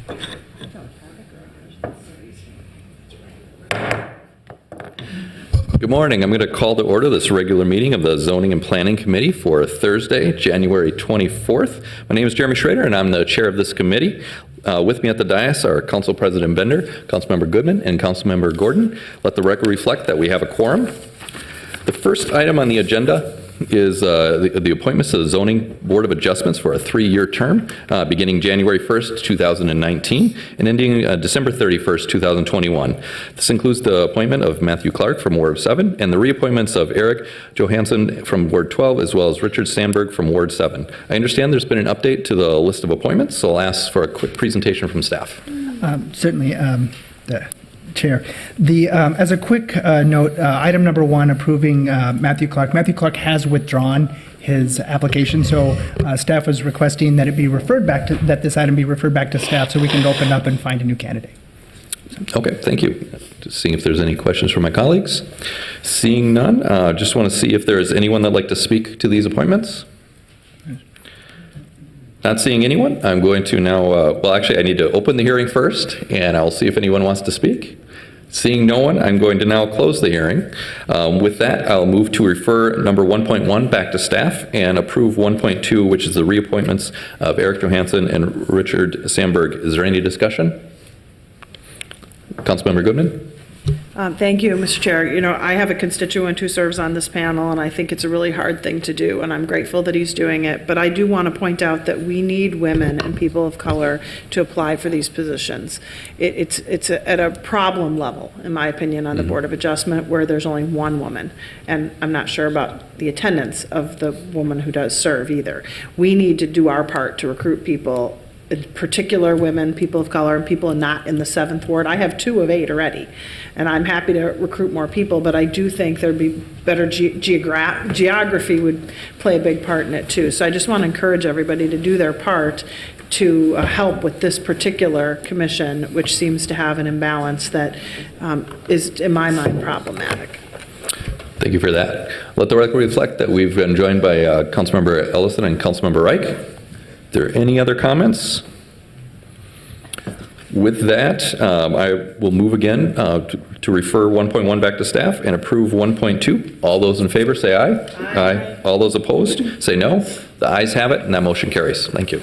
Good morning. I'm going to call to order this regular meeting of the Zoning and Planning Committee for Thursday, January 24th. My name is Jeremy Schrader, and I'm the chair of this committee. With me at the dais are Council President Bender, Councilmember Goodman, and Councilmember Gordon. Let the record reflect that we have a quorum. The first item on the agenda is the appointments to the Zoning Board of Adjustments for a 3-year term, beginning January 1st, 2019, and ending December 31st, 2021. This includes the appointment of Matthew Clark from Ward 7 and the reappointments of Eric Johansson from Ward 12, as well as Richard Sandberg from Ward 7. I understand there's been an update to the list of appointments, so I'll ask for a quick presentation from staff. Certainly, the Chair. As a quick note, item number 1, approving Matthew Clark. Matthew Clark has withdrawn his application, so staff was requesting that it be referred back to, that this item be referred back to staff so we can open up and find a new candidate. Okay, thank you. Just seeing if there's any questions from my colleagues. Seeing none, just want to see if there's anyone that'd like to speak to these appointments. Not seeing anyone, I'm going to now, well, actually, I need to open the hearing first, and I'll see if anyone wants to speak. Seeing no one, I'm going to now close the hearing. With that, I'll move to refer number 1.1 back to staff and approve 1.2, which is the reappointments of Eric Johansson and Richard Sandberg. Is there any discussion? Councilmember Goodman? Thank you, Mr. Chair. You know, I have a constituent who serves on this panel, and I think it's a really hard thing to do, and I'm grateful that he's doing it. But I do want to point out that we need women and people of color to apply for these positions. It's at a problem level, in my opinion, on the Board of Adjustment, where there's only one woman. And I'm not sure about the attendance of the woman who does serve either. We need to do our part to recruit people, in particular women, people of color, and people not in the 7th Ward. I have 2 of 8 already, and I'm happy to recruit more people, but I do think there'd be better geography would play a big part in it too. So I just want to encourage everybody to do their part to help with this particular commission, which seems to have an imbalance that is, in my mind, problematic. Thank you for that. Let the record reflect that we've been joined by Councilmember Ellison and Councilmember Reich. Are there any other comments? With that, I will move again to refer 1.1 back to staff and approve 1.2. All those in favor say aye. Aye. All those opposed say no. The ayes have it, and that motion carries. Thank you.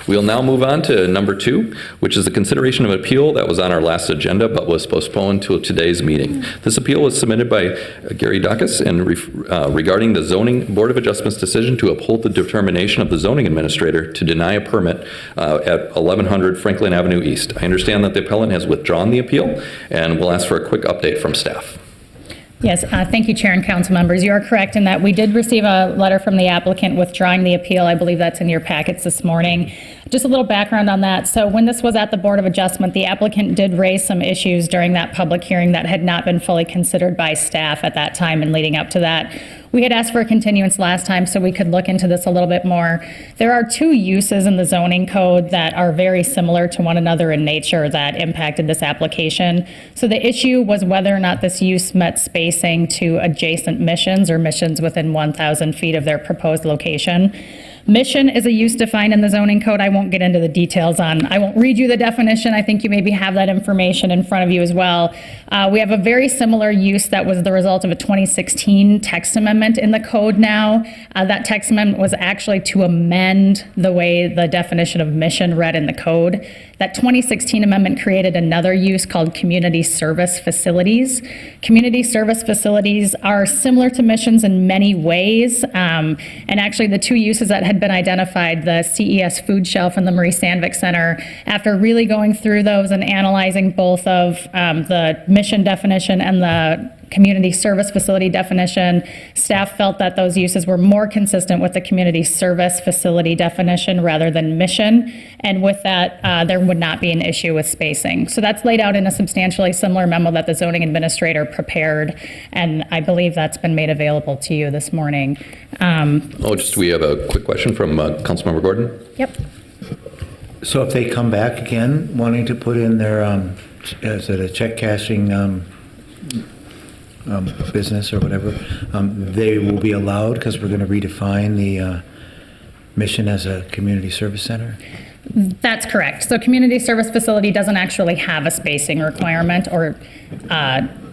We'll now move on to number 2, which is the consideration of an appeal that was on our last agenda but was postponed to today's meeting. This appeal was submitted by Gary Dacus and regarding the Zoning Board of Adjustment's decision to uphold the determination of the zoning administrator to deny a permit at 1100 Franklin Avenue East. I understand that the appellant has withdrawn the appeal, and we'll ask for a quick update from staff. Yes, thank you, Chair and Council members. You are correct in that we did receive a letter from the applicant withdrawing the appeal. I believe that's in your packets this morning. Just a little background on that. So when this was at the Board of Adjustment, the applicant did raise some issues during that public hearing that had not been fully considered by staff at that time and leading up to that. We had asked for a continuance last time so we could look into this a little bit more. There are 2 uses in the zoning code that are very similar to one another in nature that impacted this application. So the issue was whether or not this use met spacing to adjacent missions or missions within 1,000 feet of their proposed location. Mission is a use defined in the zoning code. I won't get into the details on, I won't read you the definition. I think you maybe have that information in front of you as well. We have a very similar use that was the result of a 2016 text amendment in the code now. That text amendment was actually to amend the way the definition of mission read in the code. That 2016 amendment created another use called community service facilities. Community service facilities are similar to missions in many ways. And actually the 2 uses that had been identified, the CES food shelf and the Marie Sandvik Center, after really going through those and analyzing both of the mission definition and the community service facility definition, staff felt that those uses were more consistent with the community service facility definition rather than mission. And with that, there would not be an issue with spacing. So that's laid out in a substantially similar memo that the zoning administrator prepared. And I believe that's been made available to you this morning. We have a quick question from Councilmember Gordon. Yep. So if they come back again wanting to put in their, is it a check cashing business or whatever, they will be allowed because we're going to redefine the mission as a community service center? That's correct. So community service facility doesn't actually have a spacing requirement, or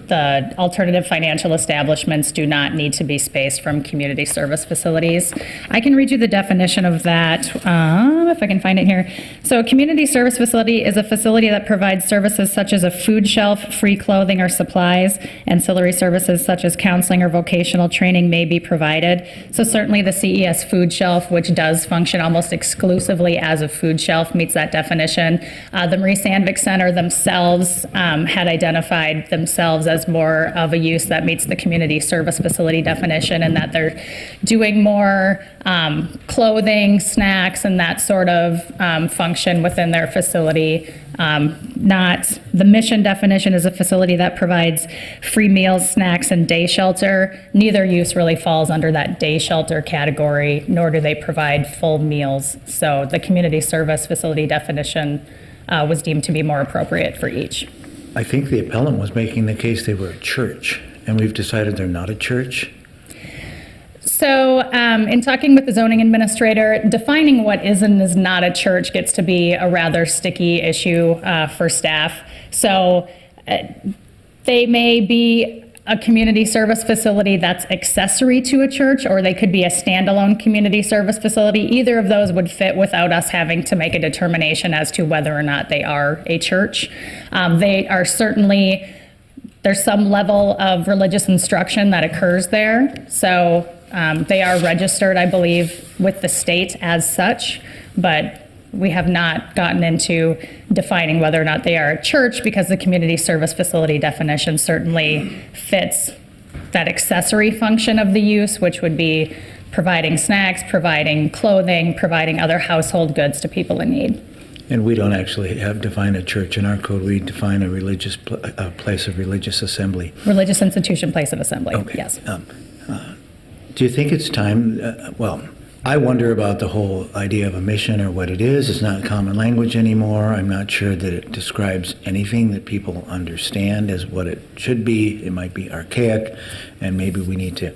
the alternative financial establishments do not need to be spaced from community service facilities. I can read you the definition of that, if I can find it here. So a community service facility is a facility that provides services such as a food shelf, free clothing or supplies. Ancillary services such as counseling or vocational training may be provided. So certainly the CES food shelf, which does function almost exclusively as a food shelf, meets that definition. The Marie Sandvik Center themselves had identified themselves as more of a use that meets the community service facility definition, and that they're doing more clothing, snacks, and that sort of function within their facility. Not the mission definition is a facility that provides free meals, snacks, and day shelter. Neither use really falls under that day shelter category, nor do they provide full meals. So the community service facility definition was deemed to be more appropriate for each. I think the appellant was making the case they were a church, and we've decided they're not a church. So in talking with the zoning administrator, defining what is and is not a church gets to be a rather sticky issue for staff. So they may be a community service facility that's accessory to a church, or they could be a standalone community service facility. Either of those would fit without us having to make a determination as to whether or not they are a church. They are certainly, there's some level of religious instruction that occurs there. So they are registered, I believe, with the state as such, but we have not gotten into defining whether or not they are a church, because the community service facility definition certainly fits that accessory function of the use, which would be providing snacks, providing clothing, providing other household goods to people in need. And we don't actually have defined a church in our code. We define a religious a place of religious assembly. Religious institution, place of assembly, Okay. yes. Do you think it's time, I wonder about the whole idea of a mission or what it is. It's not common language anymore. I'm not sure that it describes anything that people understand as what it should be. It might be archaic, and maybe we need to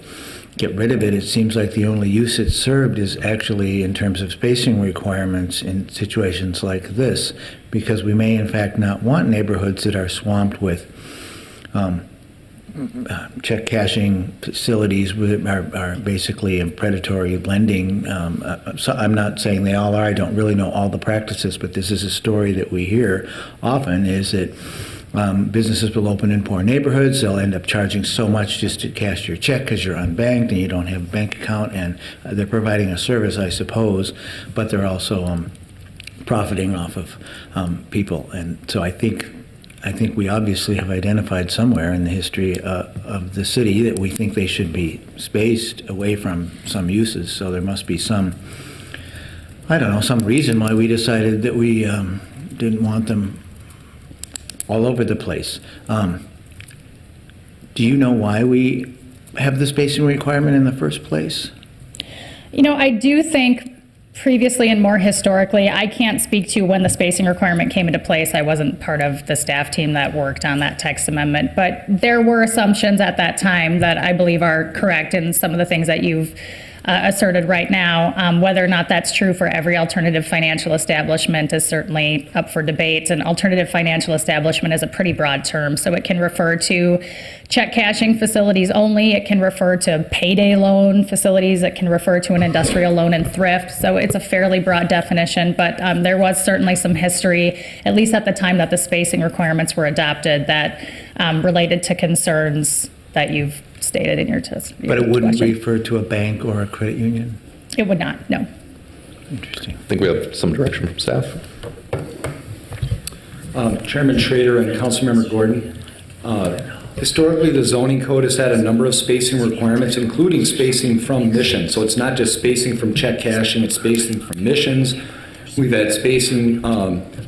get rid of it. It seems like the only use it served is actually in terms of spacing requirements in situations like this, because we may in fact not want neighborhoods that are swamped with check cashing facilities are basically in predatory lending. So I'm not saying they all are. I don't really know all the practices, but this is a story that we hear often, is that businesses will open in poor neighborhoods. They'll end up charging so much just to cash your check because you're unbanked and you don't have a bank account, and they're providing a service, I suppose, but they're also profiting off of people. And so I think we obviously have identified somewhere in the history of the city that we think they should be spaced away from some uses. So there must be some reason why we decided that we didn't want them all over the place. Do you know why we have the spacing requirement in the first place? You know, I do think previously and more historically, I can't speak to when the spacing requirement came into place. I wasn't part of the staff team that worked on that text amendment, but there were assumptions at that time that I believe are correct in some of the things that you've asserted right now. Whether or not that's true for every alternative financial establishment is certainly up for debate. An alternative financial establishment is a pretty broad term, so it can refer to check cashing facilities only. It can refer to payday loan facilities. It can refer to an industrial loan and thrift. So it's a fairly broad definition, but there was certainly some history, at least at the time that the spacing requirements were adopted, that related to concerns that you've stated in your test. But it wouldn't refer to a bank or a credit union? It would not, no. Interesting. I think we have some direction from staff. Chairman Schrader and Councilmember Gordon, historically the zoning code has had a number of spacing requirements, including spacing from missions. So it's not just spacing from check cashing, it's spacing from missions. We've had spacing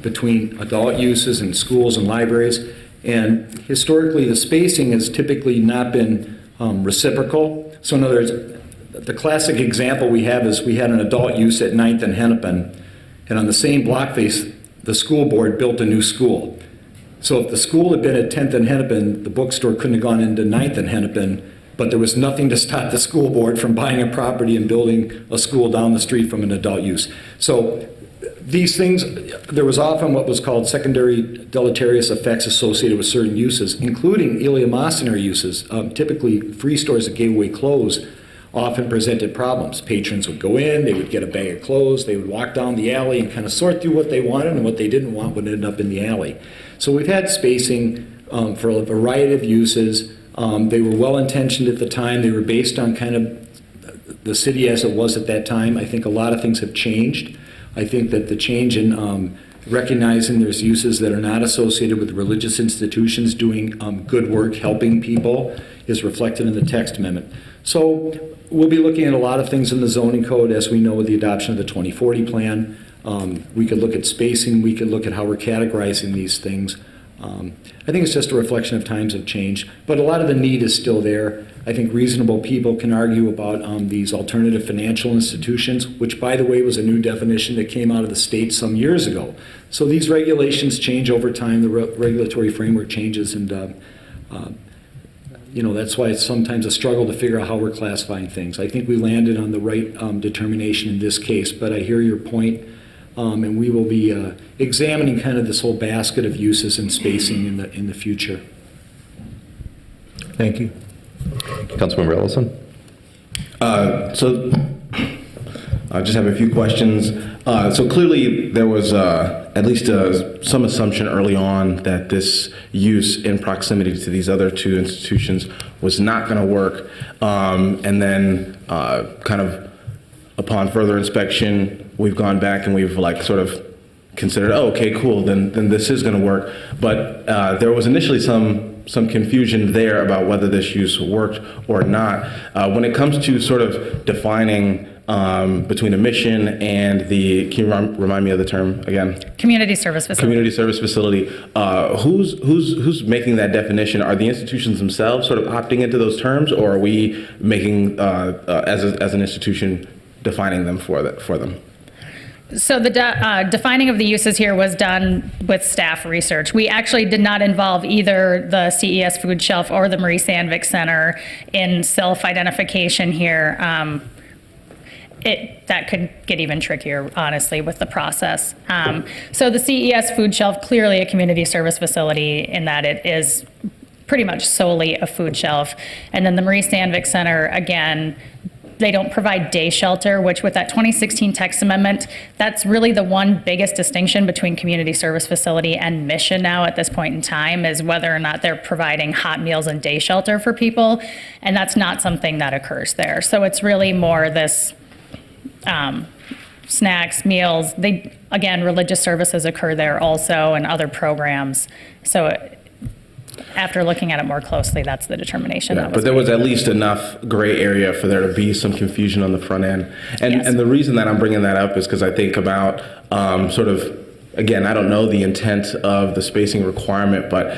between adult uses in schools and libraries. And historically, the spacing has typically not been reciprocal. So in other words, the classic example we have is we had an adult use at 9th and Hennepin, and on the same block face, the school board built a new school. So if the school had been at 10th and Hennepin, the bookstore couldn't have gone into 9th and Hennepin, but there was nothing to stop the school board from buying a property and building a school down the street from an adult use. So these things, there was often what was called secondary deleterious effects associated with certain uses, including eleemosynary uses. Typically, free stores that gave away clothes often presented problems. Patrons would go in, they would get a bag of clothes, they would walk down the alley and kind of sort through what they wanted, and what they didn't want would end up in the alley. So we've had spacing for a variety of uses. They were well-intentioned at the time. They were based on kind of the city as it was at that time. I think a lot of things have changed. I think that the change in recognizing there's uses that are not associated with religious institutions doing good work, helping people, is reflected in the text amendment. So we'll be looking at a lot of things in the zoning code, as we know, with the adoption of the 2040 plan. We could look at spacing. We could look at how we're categorizing these things. I think it's just a reflection of times have changed, but a lot of the need is still there. I think reasonable people can argue about these alternative financial institutions, which, by the way, was a new definition that came out of the state some years ago. So these regulations change over time. The regulatory framework changes, and that's why it's sometimes a struggle to figure out how we're classifying things. I think we landed on the right determination in this case, but I hear your point. And we will be examining kind of this whole basket of uses and spacing in the future. Thank you. Councilmember Ellison? So I just have a few questions. So clearly there was at least some assumption early on that this use in proximity to these other two institutions was not going to work. And then kind of upon further inspection, we've gone back and we've sort of considered, oh, okay, cool, then this is going to work. But there was initially some confusion there about whether this use worked or not. When it comes to sort of defining between a mission and can you remind me of the term again? Community service facility. Community service facility. Who's making that definition? Are the institutions themselves sort of opting into those terms, or are we making as an institution defining them for them? So the defining of the uses here was done with staff research. We actually did not involve either the CES Food Shelf or the Marie Sandvik Center in self-identification here. That could get even trickier, honestly, with the process. So the CES Food Shelf, clearly a community service facility in that it is pretty much solely a food shelf. And then the Marie Sandvik Center, again, they don't provide day shelter, which with that 2016 text amendment, that's really the one biggest distinction between community service facility and mission now at this point in time, is whether or not they're providing hot meals and day shelter for people. And that's not something that occurs there. So it's really more this snacks, meals. Again, religious services occur there also, and other programs. So after looking at it more closely, that's the determination. Yeah, but there was at least enough gray area for there to be some confusion on the front end. And Yes. and the reason that I'm bringing that up is because I think about sort of, again, I don't know the intent of the spacing requirement, but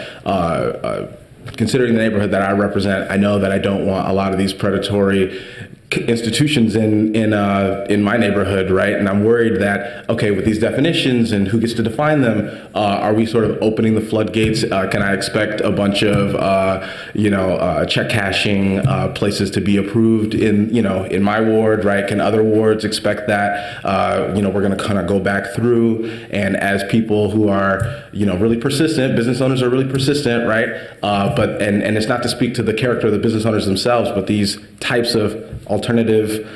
considering the neighborhood that I represent, I know that I don't want a lot of these predatory institutions in my neighborhood, right? And I'm worried that, okay, with these definitions and who gets to define them, are we sort of opening the floodgates? Can I expect a bunch of check cashing places to be approved in my ward, right? Can other wards expect that? We're going to kind of go back through, and as people who are really persistent, business owners are really persistent, right? But it's not to speak to the character of the business owners themselves, but these types of alternative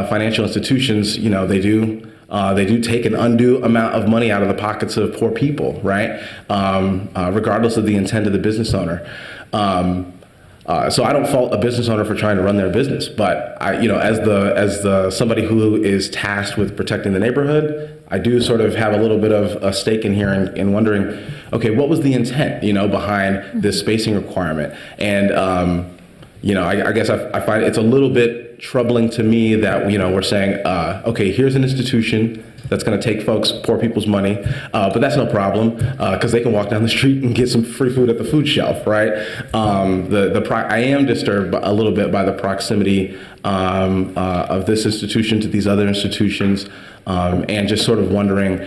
financial institutions, they do take an undue amount of money out of the pockets of poor people, right? Regardless of the intent of the business owner. So I don't fault a business owner for trying to run their business, but as somebody who is tasked with protecting the neighborhood, I do sort of have a little bit of a stake in here in wondering, okay, what was the intent, behind this spacing requirement? And I guess I find it's a little bit troubling to me that, we're saying, okay, here's an institution that's going to take poor people's money, but that's no problem because they can walk down the street and get some free food at the food shelf, right? I am disturbed a little bit by the proximity of this institution to these other institutions, and just sort of wondering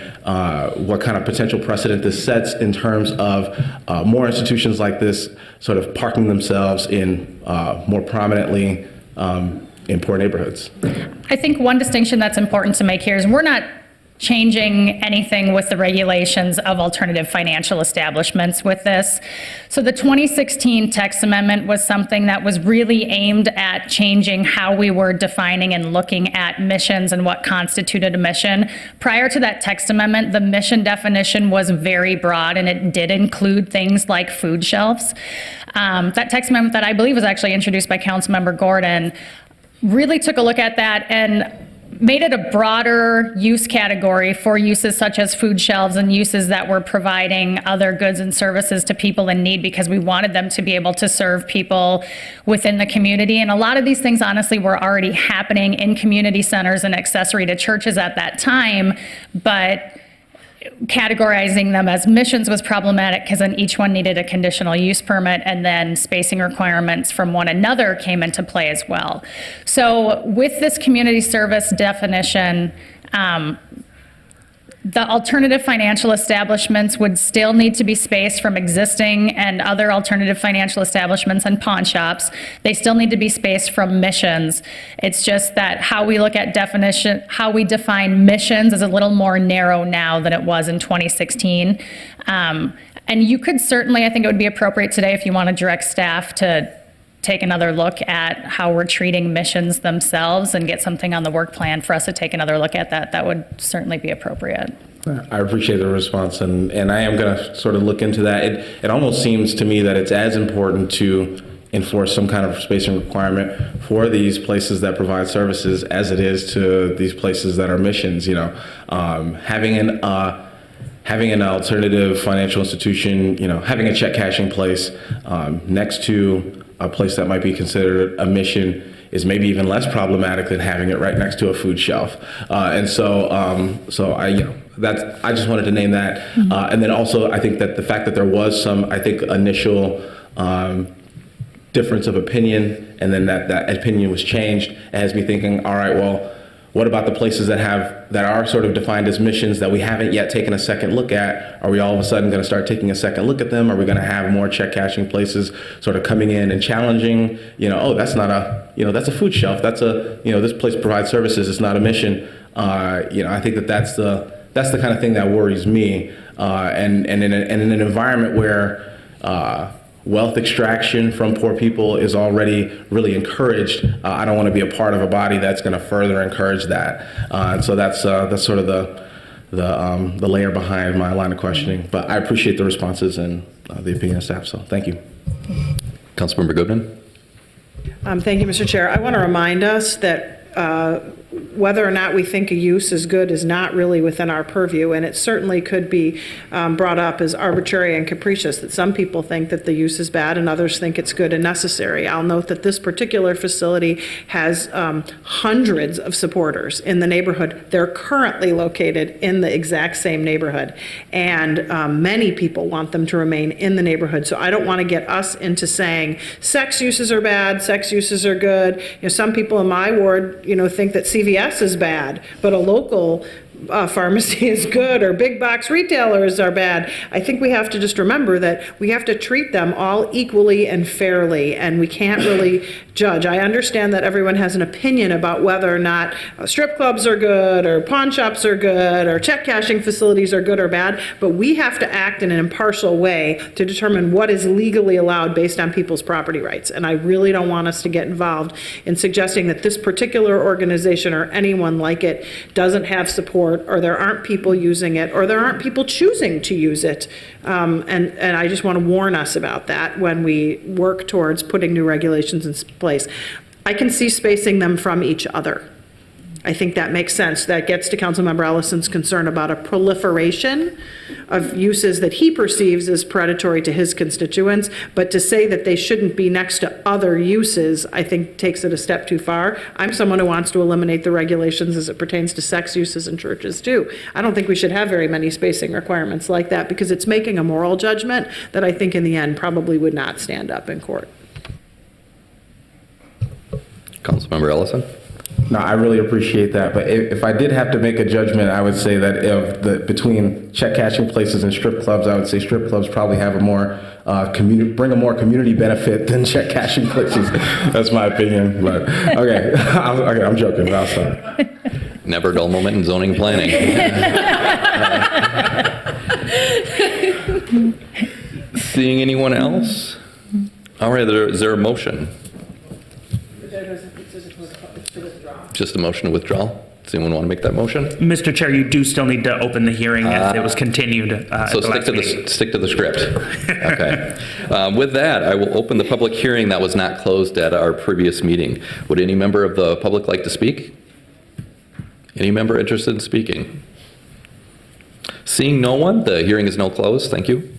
what kind of potential precedent this sets in terms of more institutions like this sort of parking themselves in more prominently in poor neighborhoods. I think one distinction that's important to make here is we're not changing anything with the regulations of alternative financial establishments with this. So the 2016 text amendment was something that was really aimed at changing how we were defining and looking at missions and what constituted a mission. Prior to that text amendment, the mission definition was very broad, and it did include things like food shelves. That text amendment that I believe was actually introduced by Councilmember Gordon really took a look at that and made it a broader use category for uses such as food shelves and uses that were providing other goods and services to people in need, because we wanted them to be able to serve people within the community. And a lot of these things, honestly, were already happening in community centers and accessory to churches at that time, but categorizing them as missions was problematic because then each one needed a conditional use permit, and then spacing requirements from one another came into play as well. So with this community service definition, the alternative financial establishments would still need to be spaced from existing and other alternative financial establishments and pawn shops. They still need to be spaced from missions. It's just that how we look at definition, how we define missions is a little more narrow now than it was in 2016. And you could certainly, I think it would be appropriate today if you want to direct staff to take another look at how we're treating missions themselves and get something on the work plan for us to take another look at that. That would certainly be appropriate. I appreciate the response, and I am going to sort of look into that. It almost seems to me that it's as important to enforce some kind of spacing requirement for these places that provide services as it is to these places that are missions. You know, having an alternative financial institution, you know, having a check cashing place next to a place that might be considered a mission is maybe even less problematic than having it right next to a food shelf. And so I just wanted to name that. And then also, I think that the fact that there was some, I think, initial difference of opinion, and then that opinion was changed, has me thinking, all right, well, what about the places that are sort of defined as missions that we haven't yet taken a second look at? Are we all of a sudden going to start taking a second look at them? Are we going to have more check cashing places sort of coming in and challenging, you know, oh, that's not a, you know, that's a food shelf. That's a, you know, this place provides services. It's not a mission. You know, I think that's the kind of thing that worries me. And in an environment where wealth extraction from poor people is already really encouraged, I don't want to be a part of a body that's going to further encourage that. And so that's sort of the layer behind my line of questioning. But I appreciate the responses and the opinion of staff. So thank you. Councilmember Goodman? Thank you, Mr. Chair. I want to remind us that whether or not we think a use is good is not really within our purview, and it certainly could be brought up as arbitrary and capricious, that some people think that the use is bad and others think it's good and necessary. I'll note that this particular facility has hundreds of supporters in the neighborhood. They're currently located in the exact same neighborhood, and many people want them to remain in the neighborhood. So I don't want to get us into saying sex uses are bad, sex uses are good. You know, some people in my ward, you know, think that CVS is bad, but a local pharmacy is good, or big box retailers are bad. I think we have to just remember that we have to treat them all equally and fairly, and we can't really judge. I understand that everyone has an opinion about whether or not strip clubs are good, or pawn shops are good, or check cashing facilities are good or bad, but we have to act in an impartial way to determine what is legally allowed based on people's property rights. And I really don't want us to get involved in suggesting that this particular organization or anyone like it doesn't have support, or there aren't people using it, or there aren't people choosing to use it. And I just want to warn us about that when we work towards putting new regulations in place. I can see spacing them from each other. I think that makes sense. That gets to Councilmember Ellison's concern about a proliferation of uses that he perceives as predatory to his constituents, but to say that they shouldn't be next to other uses, I think takes it a step too far. I'm someone who wants to eliminate the regulations as it pertains to sex uses in churches too. I don't think we should have very many spacing requirements like that, because it's making a moral judgment that I think in the end probably would not stand up in court. Councilmember Ellison? No, I really appreciate that. But if I did have to make a judgment, I would say that between check cashing places and strip clubs, I would say strip clubs probably have a more bring a more community benefit than check cashing places. That's my opinion. But okay, I'm joking. I'll stop. Never a dull moment in zoning and planning. Seeing anyone else? All right, is there a motion? Just a motion to withdraw? Does anyone want to make that motion? Mr. Chair, you do still need to open the hearing as it was continued at So the last meeting. stick to the script. Okay. With that, I will open the public hearing that was not closed at our previous meeting. Would any member of the public like to speak? Any member interested in speaking? Seeing no one, the hearing is now closed. Thank you.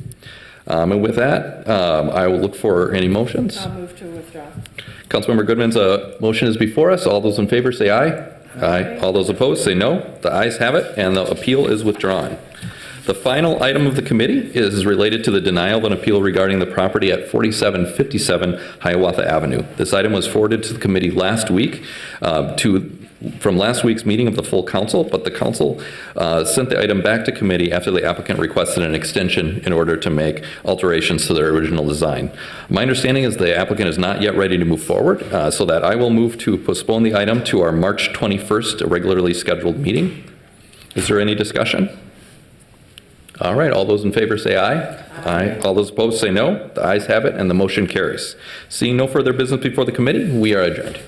And with that, I will look for any motions. I'll move to withdraw. Councilmember Goodman's motion is before us. All those in favor say aye. Aye. All those opposed say no. The ayes have it, and the appeal is withdrawn. The final item of the committee is related to the denial of an appeal regarding the property at 4757 Hiawatha Avenue. This item was forwarded to the committee last week from last week's meeting of the full council, but the council sent the item back to committee after the applicant requested an extension in order to make alterations to their original design. My understanding is the applicant is not yet ready to move forward, so that I will move to postpone the item to our March 21st regularly scheduled meeting. Is there any discussion? All right, all those in favor say aye. Aye. All those opposed say no. The ayes have it, and the motion carries. Seeing no further business before the committee, we are adjourned.